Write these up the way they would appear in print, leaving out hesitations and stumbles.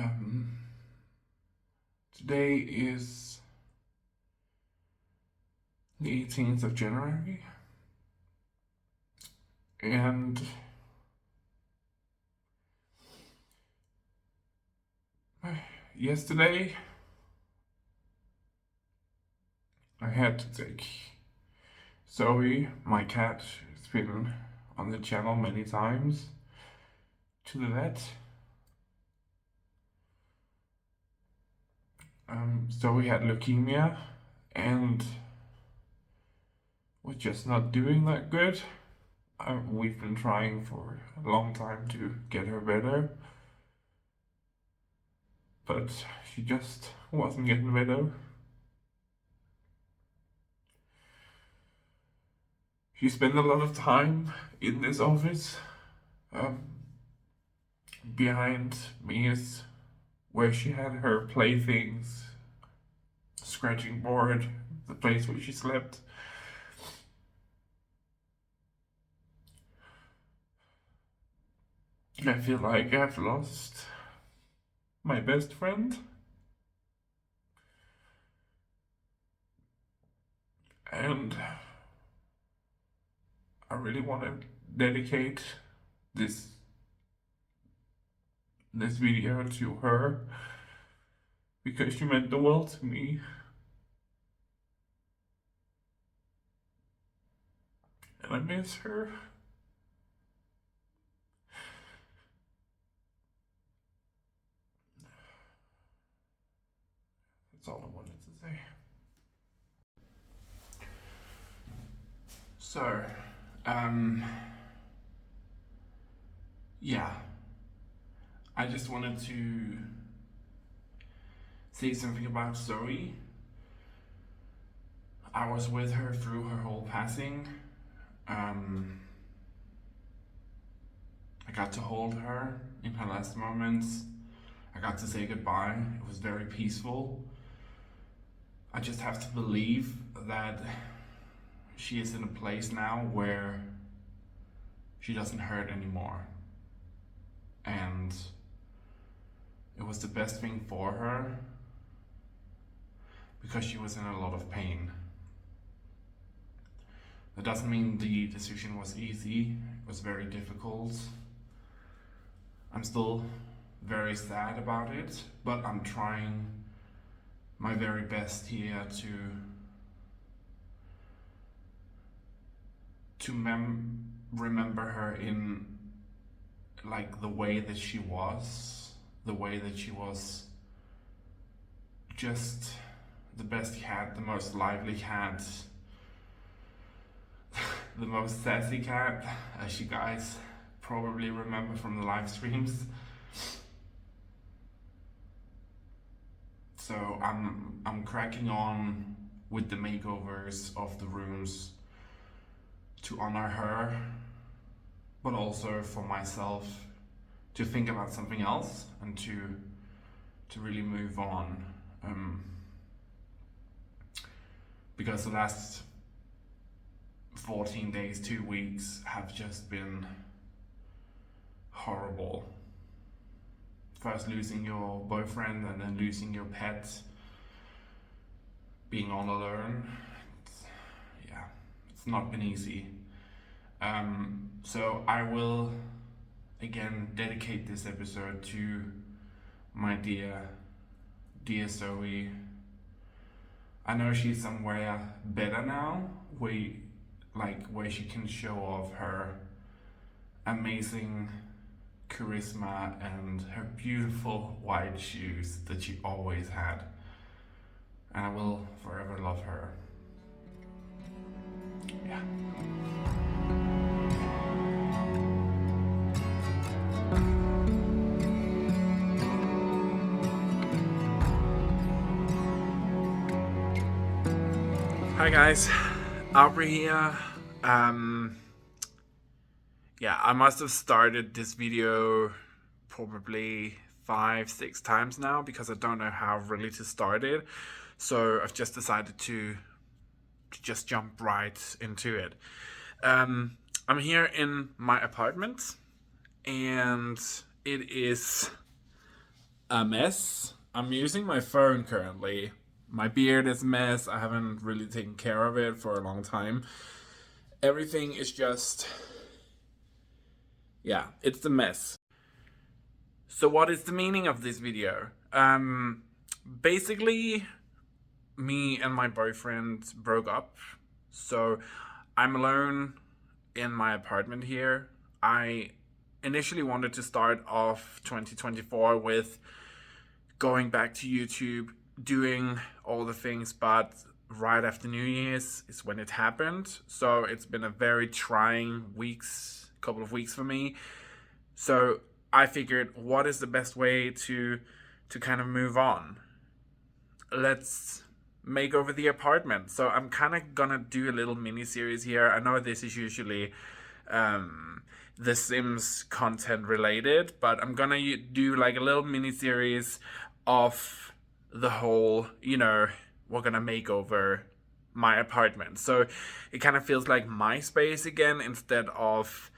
Um, Today is the 18th of January, and yesterday I had to take Zoey, my cat, who's been on the channel many times, to the vet. Zoey had leukemia and was just not doing that good. We've been trying for a long time to get her better, but she just wasn't getting better. She spent a lot of time in this office. Um, Behind me is where she had her playthings, scratching board, the place where she slept. I feel like I've lost my best friend. And I really want to dedicate this video to her because she meant the world to me. And I miss her. That's all I wanted to say. So, yeah, I just wanted to say something about Zoey. I was with her through her whole passing. I got to hold her in her last moments. I got to say goodbye. It was very peaceful. I just have to believe that she is in a place now where she doesn't hurt anymore. And it was the best thing for her because she was in a lot of pain. That doesn't mean the decision was easy. It was very difficult. I'm still very sad about it, but I'm trying my very best here to remember her in like the way that she was just the best cat, the most lively cat, the most sassy cat, as you guys probably remember from the live streams. So I'm cracking on with the makeovers of the rooms to honor her, but also for myself to think about something else and to really move on. Because the last 14 days, 2 weeks have just been horrible. First losing your boyfriend and then losing your pet, being all alone. It's not been easy. So I will again dedicate this episode to my dear Zoey. I know she's somewhere better now, where she can show off her amazing charisma and her beautiful white shoes that she always had. And I will forever love her. Yeah. Hi guys, Aubrey here. Yeah, I must have started this video probably 5-6 times now because I don't know how really to start it. So I've just decided to just jump right into it. I'm here in my apartment and it is a mess. I'm using my phone currently. My beard is a mess. I haven't really taken care of it for a long time. Everything is just, yeah, it's a mess. So what is the meaning of this video? Basically, me and my boyfriend broke up. So I'm alone in my apartment here. I initially wanted to start off 2024 with going back to YouTube, doing all the things, but right after New Year's is when it happened. So it's been a very trying couple of weeks for me. So I figured, what is the best way to kind of move on? Let's make over the apartment. So I'm kind of gonna do a little mini series here. I know this is usually the Sims content related, but I'm gonna do like a little mini series of the whole, we're gonna make over my apartment. So it kind of feels like my space again, instead of,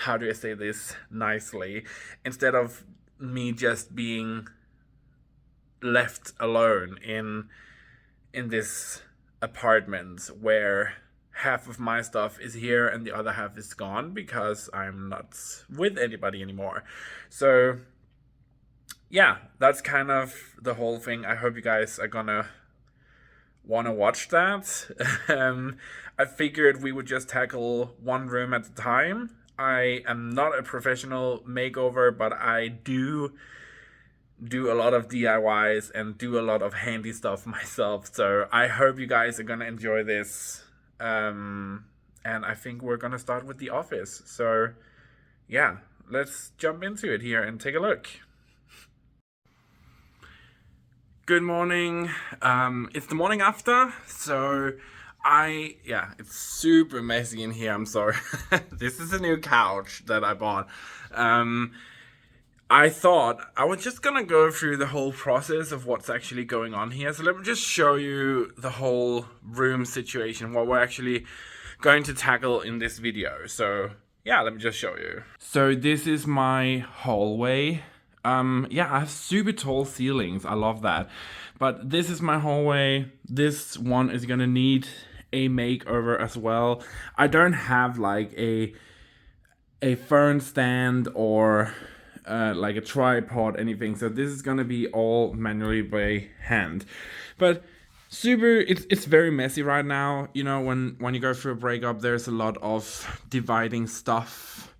how do I say this nicely, instead of me just being left alone in this apartment where half of my stuff is here and the other half is gone because I'm not with anybody anymore. So yeah, that's kind of the whole thing. I hope you guys are gonna wanna watch that. I figured we would just tackle one room at a time. I am not a professional makeover, but I do a lot of DIYs and do a lot of handy stuff myself. So I hope you guys are gonna enjoy this. And I think we're gonna start with the office. So yeah, let's jump into it here and take a look. Good morning. It's the morning after, so it's super messy in here. I'm sorry. This is a new couch that I bought. I thought I was just gonna go through the whole process of what's actually going on here. So let me just show you the whole room situation, what we're actually going to tackle in this video. So yeah, let me just show you. So this is my hallway. I have super tall ceilings. I love that. But this is my hallway. This one is gonna need a makeover as well. I don't have like a phone stand or like a tripod, anything. So this is gonna be all manually by hand. But it's very messy right now. When you go through a breakup, there's a lot of dividing stuff.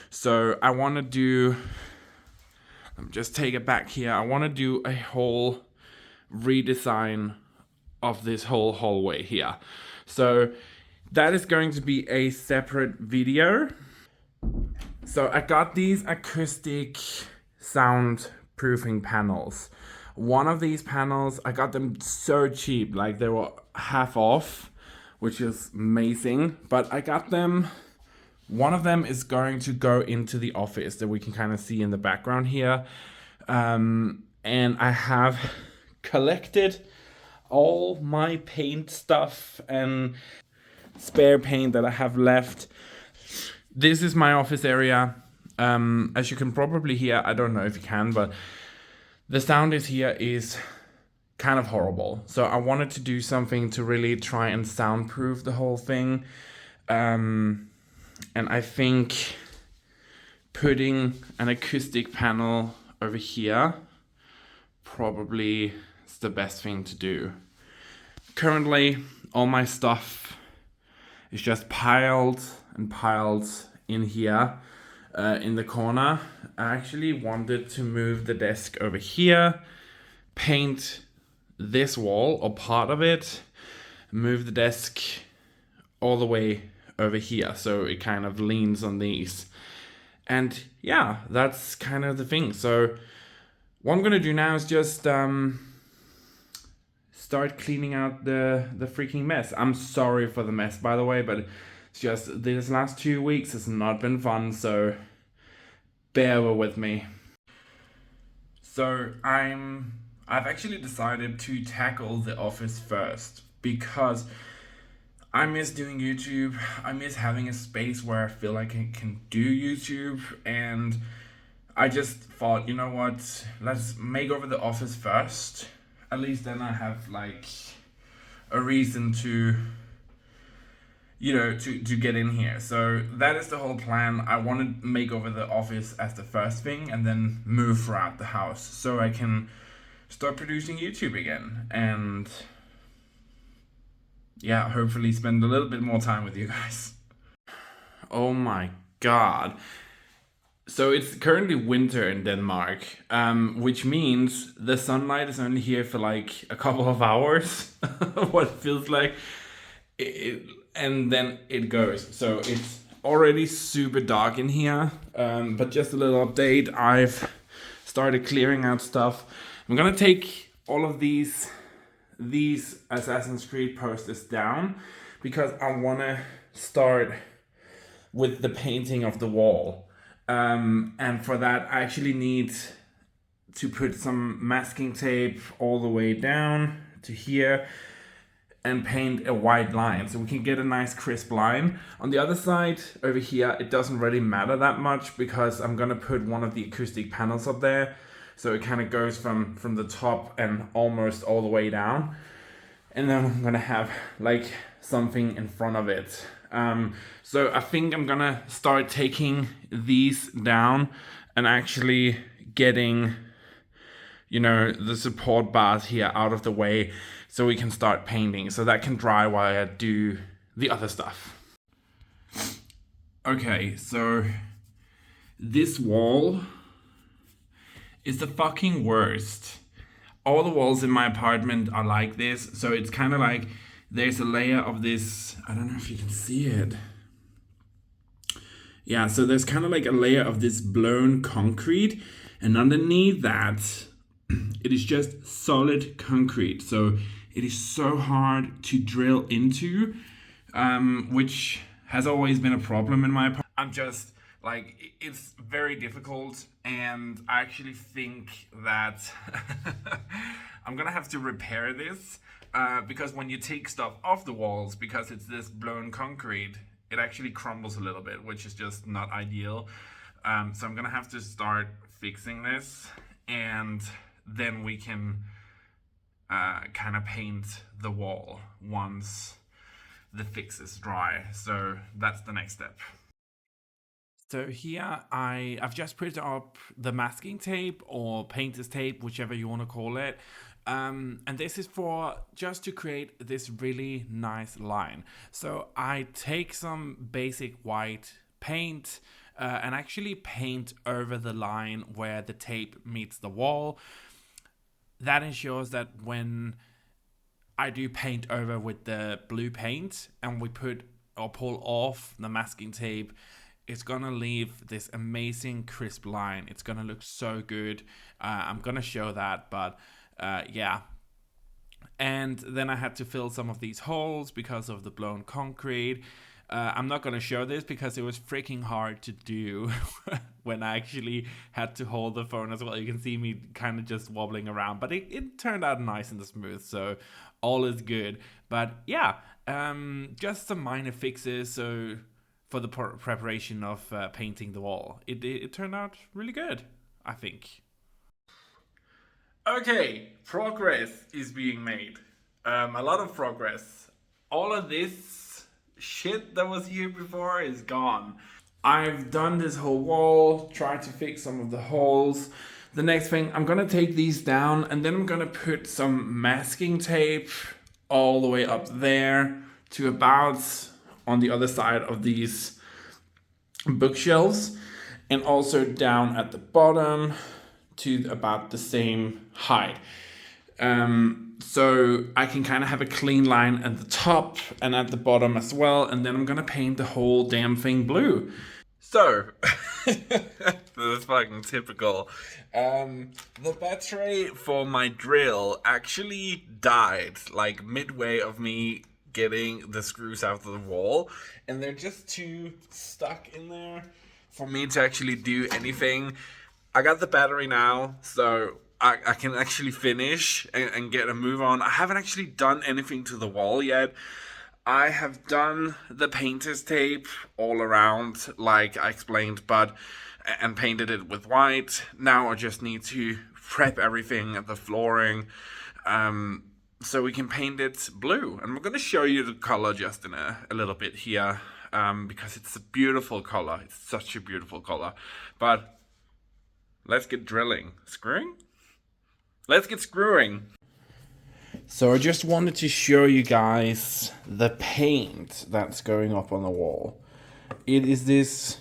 So I want to do, let me just take it back here. I want to do a whole redesign of this whole hallway here. So that is going to be a separate video. So I got these acoustic soundproofing panels. One of these panels, I got them so cheap, like they were half off, which is amazing. But I got them, one of them is going to go into the office that we can kind of see in the background here. And I have collected all my paint stuff and spare paint that I have left. This is my office area. As you can probably hear, I don't know if you can, but the sound is kind of horrible. So I wanted to do something to really try and soundproof the whole thing. And I think putting an acoustic panel over here probably is the best thing to do. Currently, all my stuff is just piled and piled in here in the corner. I actually wanted to move the desk over here, paint this wall or part of it, move the desk all the way over here so it kind of leans on these. And yeah, that's kind of the thing. So what I'm gonna do now is just start cleaning out the freaking mess. I'm sorry for the mess, by the way, but it's just these last 2 weeks has not been fun, so bear with me. So I've actually decided to tackle the office first because I miss doing YouTube. I miss having a space where I feel like I can do YouTube, and I just thought, you know what, let's make over the office first. At least then I have like a reason to, to get in here. So that is the whole plan. I want to make over the office as the first thing and then move throughout the house so I can start producing YouTube again. And yeah, hopefully spend a little bit more time with you guys. Oh my god. So it's currently winter in Denmark, which means the sunlight is only here for like a couple of hours, what it feels like, and then it goes. So it's already super dark in here, but just a little update, I've started clearing out stuff. I'm gonna take all of these Assassin's Creed posters down because I wanna start with the painting of the wall. And for that, I actually need to put some masking tape all the way down to here and paint a white line so we can get a nice crisp line. On the other side, over here, it doesn't really matter that much because I'm gonna put one of the acoustic panels up there. So it kind of goes from the top and almost all the way down. And then I'm gonna have like something in front of it. So I think I'm gonna start taking these down and actually getting, the support bars here out of the way so we can start painting. So that can dry while I do the other stuff. Okay, so this wall is the fucking worst. All the walls in my apartment are like this. So it's kind of like there's a layer of this, I don't know if you can see it. Yeah, so there's kind of like a layer of this blown concrete, and underneath that, it is just solid concrete. So it is so hard to drill into, which has always been a problem in my apartment. I'm just like, it's very difficult, and I actually think that I'm gonna have to repair this. Because when you take stuff off the walls, because it's this blown concrete, it actually crumbles a little bit, which is just not ideal. So I'm gonna have to start fixing this, and then we can kind of paint the wall once the fix is dry. So that's the next step. So here I've just put up the masking tape or painter's tape, whichever you want to call it. And this is for just to create this really nice line. So I take some basic white paint and actually paint over the line where the tape meets the wall. That ensures that when I do paint over with the blue paint and we put or pull off the masking tape, it's gonna leave this amazing crisp line. It's gonna look so good. I'm gonna show that, but yeah. And then I had to fill some of these holes because of the blown concrete. I'm not gonna show this because it was freaking hard to do when I actually had to hold the phone as well. You can see me kind of just wobbling around, but it turned out nice and smooth, so all is good. But yeah, just some minor fixes. So for the preparation of painting the wall, it turned out really good, I think. Okay, progress is being made. A lot of progress. All of this shit that was here before is gone. I've done this whole wall, tried to fix some of the holes. The next thing, I'm gonna take these down and then I'm gonna put some masking tape all the way up there to about on the other side of these bookshelves, and also down at the bottom to about the same height. So I can kind of have a clean line at the top and at the bottom as well, and then I'm gonna paint the whole damn thing blue. So, this is fucking typical. The battery for my drill actually died, like midway of me getting the screws out of the wall, and they're just too stuck in there for me to actually do anything. I got the battery now, so I can actually finish and get a move on. I haven't actually done anything to the wall yet. I have done the painter's tape all around, like I explained, but and painted it with white. Now I just need to prep everything, the flooring, so we can paint it blue. And we're going to show you the color just in a little bit here, because it's a beautiful color. It's such a beautiful color. But let's get drilling. Screwing? Let's get screwing. So I just wanted to show you guys the paint that's going up on the wall. It is this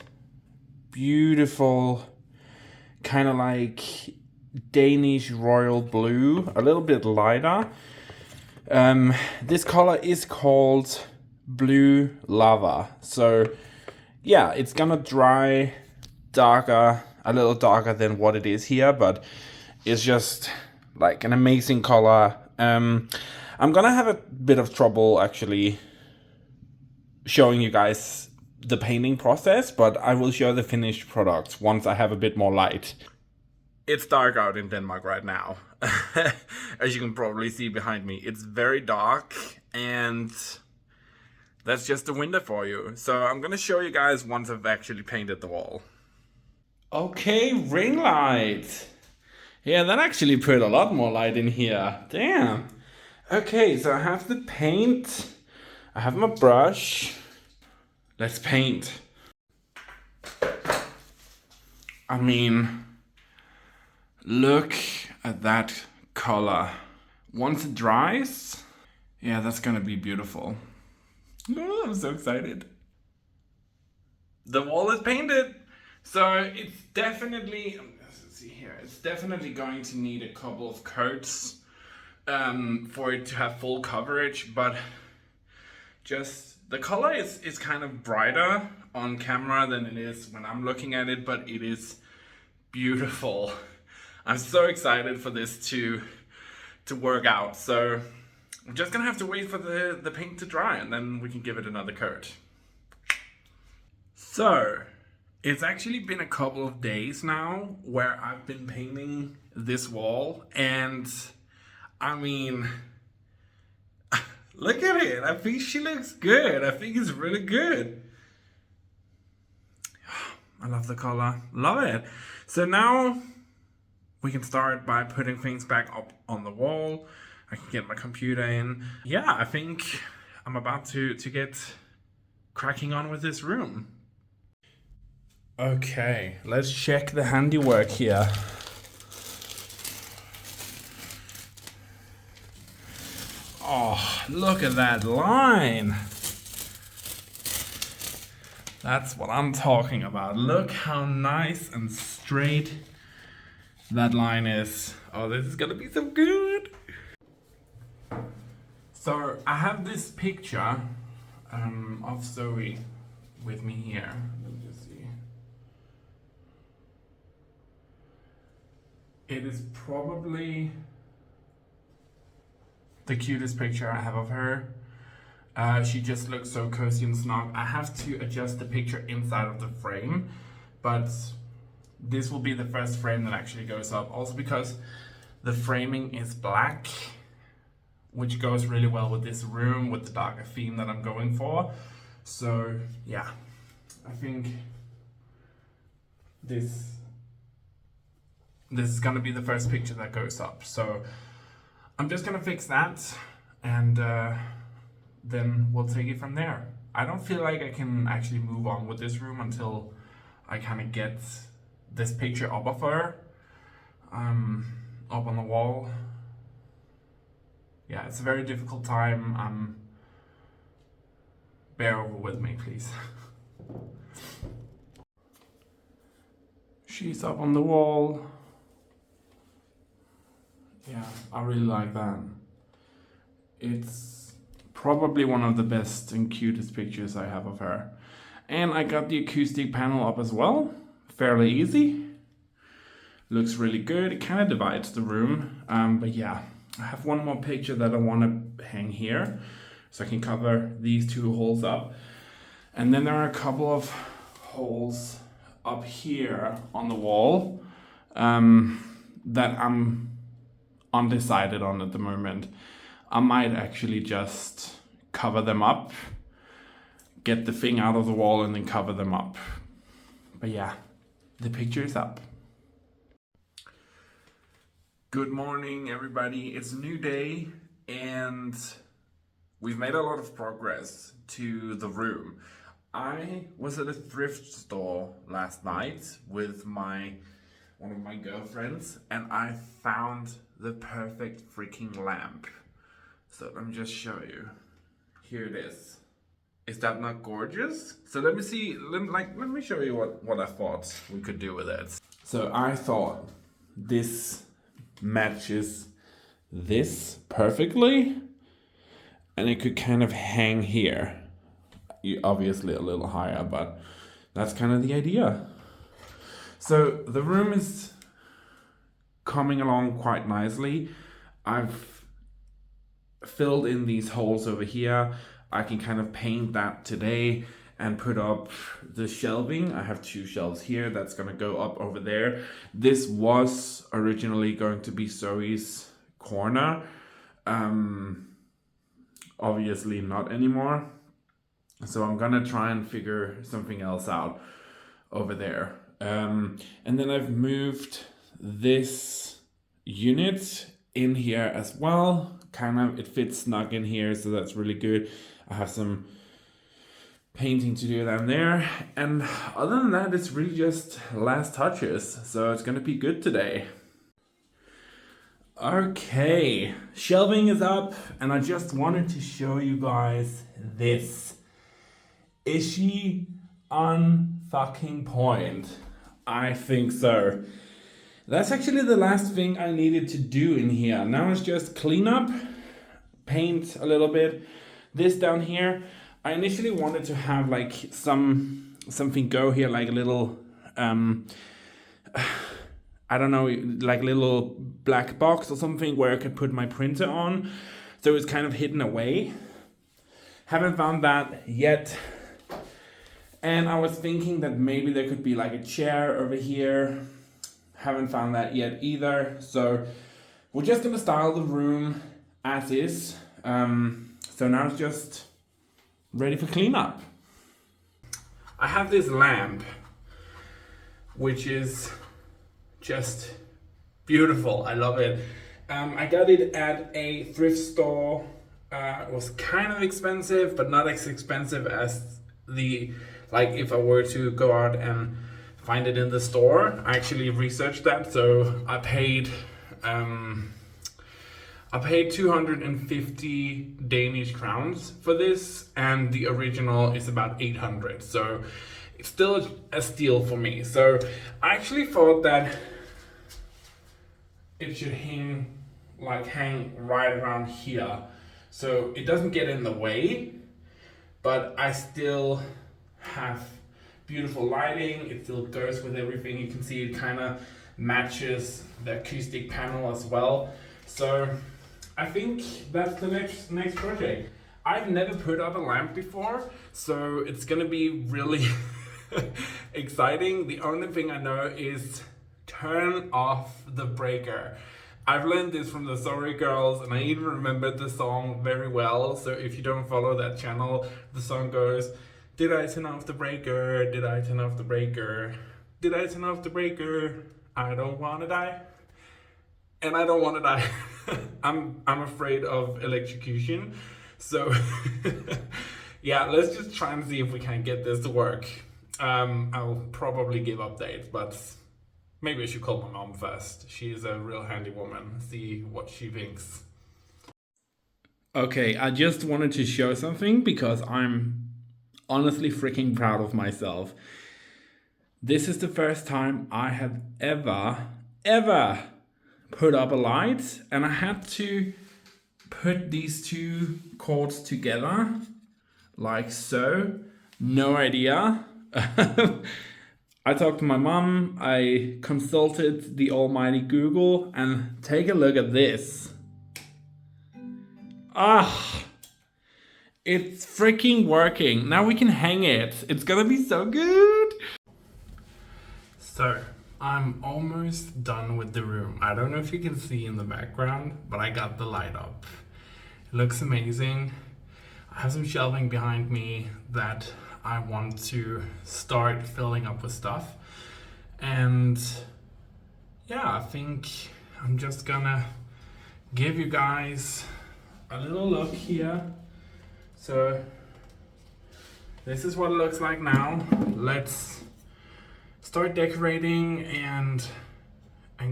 beautiful kind of like Danish royal blue, a little bit lighter. This color is called blue lava. So yeah, it's gonna dry darker, a little darker than what it is here, but it's just like an amazing color. I'm gonna have a bit of trouble actually showing you guys the painting process, but I will show the finished product once I have a bit more light. It's dark out in Denmark right now. As you can probably see behind me, it's very dark, and that's just a window for you. So I'm gonna show you guys once I've actually painted the wall. Okay, ring light. Yeah, that actually put a lot more light in here. Damn. Okay, so I have the paint. I have my brush. Let's paint. I mean, look at that color. Once it dries, yeah, that's gonna be beautiful. Oh, I'm so excited. The wall is painted. So it's definitely, let's see here, it's definitely going to need a couple of coats for it to have full coverage, but just the color is kind of brighter on camera than it is when I'm looking at it, but it is beautiful. I'm so excited for this to work out. So I'm just gonna have to wait for the paint to dry, and then we can give it another coat. So it's actually been a couple of days now where I've been painting this wall, and I mean, look at it. I think she looks good. I think it's really good. I love the color. Love it. So now we can start by putting things back up on the wall. I can get my computer in. Yeah, I think I'm about to get cracking on with this room. Okay, let's check the handiwork here. Oh, look at that line. That's what I'm talking about. Look how nice and straight that line is. Oh, this is gonna be so good. So I have this picture of Zoey with me here. Let me just see. It is probably the cutest picture I have of her. She just looks so cozy and snug. I have to adjust the picture inside of the frame, but this will be the first frame that actually goes up. Also because the framing is black, which goes really well with this room, with the darker theme that I'm going for. So yeah, I think this is gonna be the first picture that goes up. So I'm just gonna fix that, and then we'll take it from there. I don't feel like I can actually move on with this room until I kind of get this picture up of her, up on the wall. Yeah, it's a very difficult time. Bear over with me, please. She's up on the wall. Yeah, I really like that. It's probably one of the best and cutest pictures I have of her. And I got the acoustic panel up as well. Fairly easy. Looks really good. It kind of divides the room. But yeah, I have one more picture that I want to hang here, so I can cover these two holes up. And then there are a couple of holes up here on the wall that I'm undecided on at the moment. I might actually just cover them up, get the thing out of the wall and then cover them up. But yeah, the picture is up. Good morning, everybody. It's a new day and we've made a lot of progress to the room. I was at a thrift store last night with one of my girlfriends, and I found the perfect freaking lamp. So let me just show you. Here it is. Is that not gorgeous? So let me show you what I thought we could do with it. So I thought this matches this perfectly, and it could kind of hang here. Obviously a little higher, but that's kind of the idea. So the room is coming along quite nicely. I've filled in these holes over here. I can kind of paint that today and put up the shelving. I have 2 shelves here that's gonna go up over there. This was originally going to be Zoey's corner. Obviously not anymore. So I'm gonna try and figure something else out over there. And then I've moved this unit in here as well. Kind of, it fits snug in here, so that's really good. I have some painting to do down there. And other than that, it's really just last touches. So it's gonna be good today. Okay, shelving is up, and I just wanted to show you guys this. Is she on fucking point? I think so. That's actually the last thing I needed to do in here. Now it's just clean up, paint a little bit. This down here, I initially wanted to have like something go here, like a little, I don't know, like little black box or something where I could put my printer on. So it's kind of hidden away. Haven't found that yet. And I was thinking that maybe there could be like a chair over here. Haven't found that yet either. So we're just gonna style the room as is. So now it's just ready for cleanup. I have this lamp, which is just beautiful. I love it. I got it at a thrift store. It was kind of expensive, but not as expensive as if I were to go out and find it in the store. I actually researched that, so I paid 250 Danish crowns for this, and the original is about 800. So it's still a steal for me. So I actually thought that it should hang right around here, so it doesn't get in the way, but I still have beautiful lighting. It still goes with everything. You can see it kind of matches the acoustic panel as well. So I think that's the next project. I've never put up a lamp before, so it's gonna be really exciting. The only thing I know is turn off the breaker. I've learned this from the Zoey girls, and I even remember the song very well. So if you don't follow that channel, the song goes, did I turn off the breaker? Did I turn off the breaker? Did I turn off the breaker? I don't wanna die. And I don't wanna die. I'm afraid of electrocution. So yeah, let's just try and see if we can get this to work. I'll probably give updates, but maybe I should call my mom first. She's a real handy woman. See what she thinks. Okay, I just wanted to show something because I'm honestly freaking proud of myself. This is the first time I have ever put up a light, and I had to put these 2 cords together like so. No idea. I talked to my mom, I consulted the almighty Google, and take a look at this. It's freaking working. Now we can hang it. It's gonna be so good. So I'm almost done with the room. I don't know if you can see in the background, but I got the light up. It looks amazing. I have some shelving behind me that I want to start filling up with stuff. And yeah, I think I'm just gonna give you guys a little look here. So this is what it looks like now. Let's start decorating and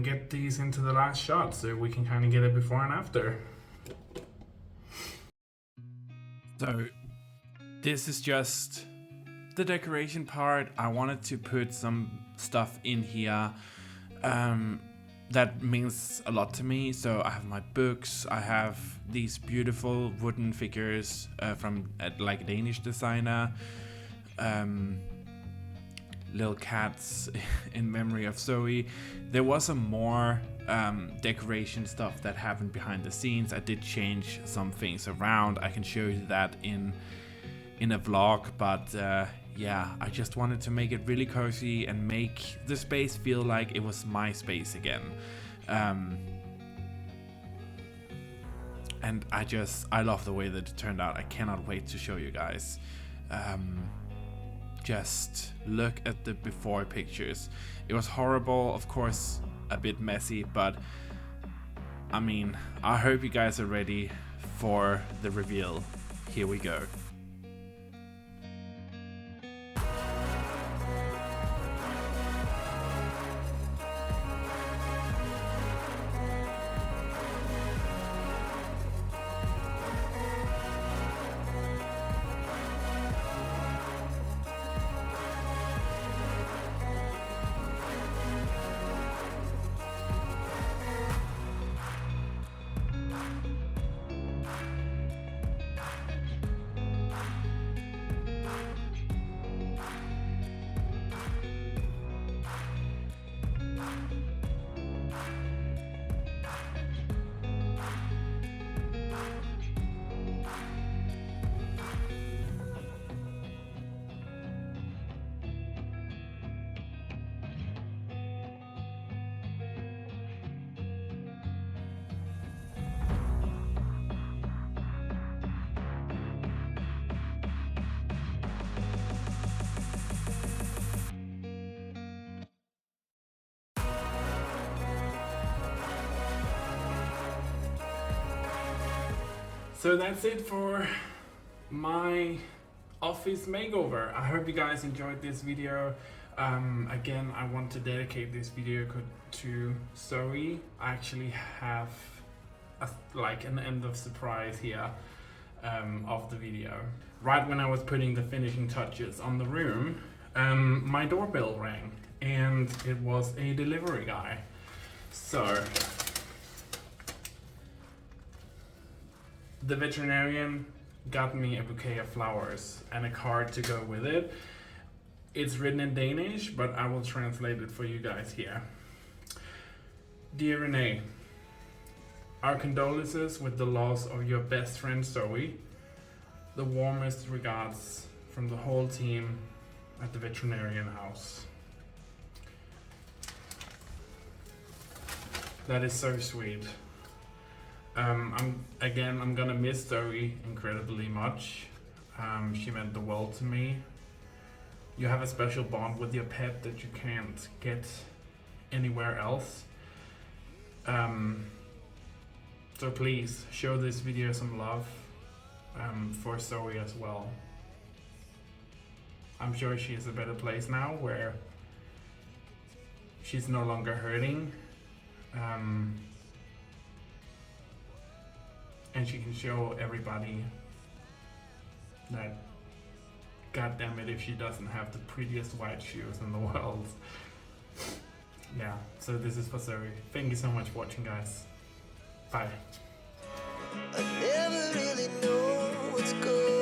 get these into the last shot so we can kind of get it before and after. So this is just the decoration part. I wanted to put some stuff in here that means a lot to me. So I have my books, I have these beautiful wooden figures from like a Danish designer, little cats in memory of Zoey. There was some more decoration stuff that happened behind the scenes. I did change some things around. I can show you that in a vlog, but yeah, I just wanted to make it really cozy and make the space feel like it was my space again. And I love the way that it turned out. I cannot wait to show you guys. Just look at the before pictures. It was horrible, of course, a bit messy, but I mean, I hope you guys are ready for the reveal. Here we go. So that's it for my office makeover. I hope you guys enjoyed this video. Again, I want to dedicate this video to Zoey. I actually have like an end of surprise here of the video. Right when I was putting the finishing touches on the room, my doorbell rang and it was a delivery guy. So the veterinarian got me a bouquet of flowers and a card to go with it. It's written in Danish, but I will translate it for you guys here. Dear Renee, our condolences with the loss of your best friend Zoey. The warmest regards from the whole team at the veterinarian house. That is so sweet. I'm gonna miss Zoey incredibly much. She meant the world to me. You have a special bond with your pet that you can't get anywhere else. So please show this video some love for Zoey as well. I'm sure she's a better place now where she's no longer hurting. And she can show everybody that, god damn it, if she doesn't have the prettiest white shoes in the world. Yeah, so this is for Zoey. Thank you so much for watching, guys. Bye. I never really know what's going